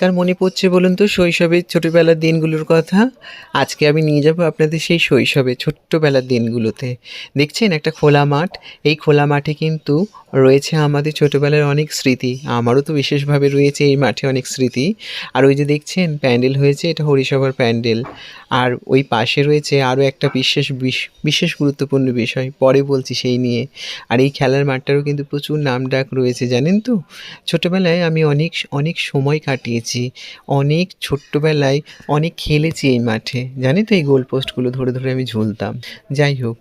কার মনে পড়ছে বলুন তো শৈশবের ছোটোবেলার দিনগুলোর কথা? আজকে আমি নিয়ে যাবো আপনাদের সেই শৈশবে ছোট্টবেলার দিনগুলোতে। দেখছেন একটা খোলা মাঠ, এই খোলা মাঠে কিন্তু রয়েছে আমাদের ছোটোবেলার অনেক স্মৃতি। আমারও তো বিশেষভাবে রয়েছে এই মাঠে অনেক স্মৃতি। আর ওই যে দেখছেন প্যান্ডেল হয়েছে, এটা হরিসভার প্যান্ডেল। আর ওই পাশে রয়েছে আরও একটা বিশেষ গুরুত্বপূর্ণ বিষয়, পরে বলছি সেই নিয়ে। আর এই খেলার মাঠটারও কিন্তু প্রচুর নামডাক রয়েছে জানেন তো? ছোটোবেলায় আমি অনেক সময় কাটিয়েছি। অনেক ছোট্টবেলায় অনেক খেলেছি এই মাঠে। জানেন তো এই গোল পোস্টগুলো ধরে আমি ঝুলতাম। যাই হোক,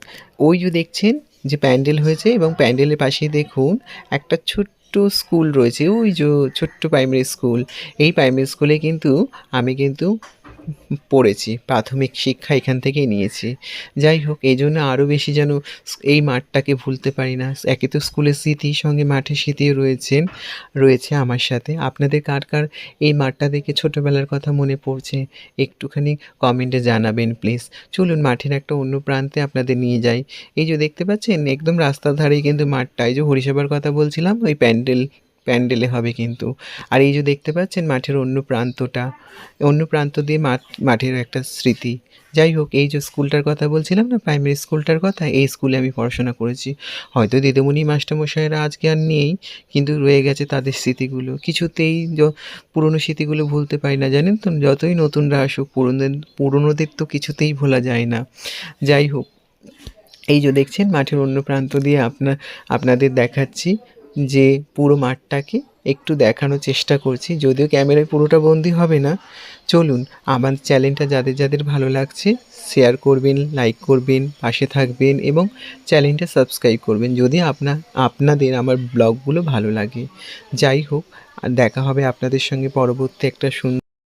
ওই যে দেখছেন যে প্যান্ডেল হয়েছে এবং প্যান্ডেলের পাশেই দেখুন একটা ছোট্ট স্কুল রয়েছে। ওই যে ছোট্ট প্রাইমারি স্কুল। এই প্রাইমারি স্কুলে কিন্তু আমি পড়েছি। প্রাথমিক শিক্ষা এখান থেকেই নিয়েছি। যাই হোক, এইজন্য আরও বেশি যেন এই মাঠটাকে ভুলতে পারি না। একে তো স্কুলের স্মৃতি, সঙ্গে মাঠের স্মৃতিও রয়েছে আমার সাথে। আপনাদের কার এই মাঠটা দেখে ছোটোবেলার কথা মনে পড়ছে? একটুখানি কমেন্টে জানাবেন প্লিজ। চলুন মাঠের একটা অন্য প্রান্তে আপনাদের নিয়ে যাই। এই যে দেখতে পাচ্ছেন একদম রাস্তার ধারেই কিন্তু মাঠটা। এই যে হরিসভার কথা বলছিলাম, ওই প্যান্ডেলে হবে কিন্তু। আর এই যে দেখতে পাচ্ছেন মাঠের অন্য প্রান্ত দিয়ে মাঠের একটা স্মৃতি। যাই হোক, এই যে স্কুলটার কথা বলছিলাম না, প্রাইমারি স্কুলটার কথা, এই স্কুলে আমি পড়াশোনা করেছি। হয়তো দিদিমণি মাস্টারমশাইরা আজকে আর নেই, কিন্তু রয়ে গেছে তাদের স্মৃতিগুলো। কিছুতেই পুরনো স্মৃতিগুলো ভুলতে পারি না জানেন তো? যতই নতুনরা আসুক, পুরনোদের তো কিছুতেই ভোলা যায় না। যাই হোক, এই যে দেখছেন মাঠের অন্য প্রান্ত দিয়ে আপনাদের দেখাচ্ছি যে পুরো মাঠটাকে একটু দেখানোর চেষ্টা করছি, যদিও ক্যামেরায় পুরোটা বন্দি হবে না। চলুন, আমার চ্যানেলটা যাদের ভালো লাগছে শেয়ার করবেন, লাইক করবেন, পাশে থাকবেন এবং চ্যানেলটা সাবস্ক্রাইব করবেন যদি আপনাদের আমার ব্লগগুলো ভালো লাগে। যাই হোক, আর দেখা হবে আপনাদের সঙ্গে পরবর্তী একটা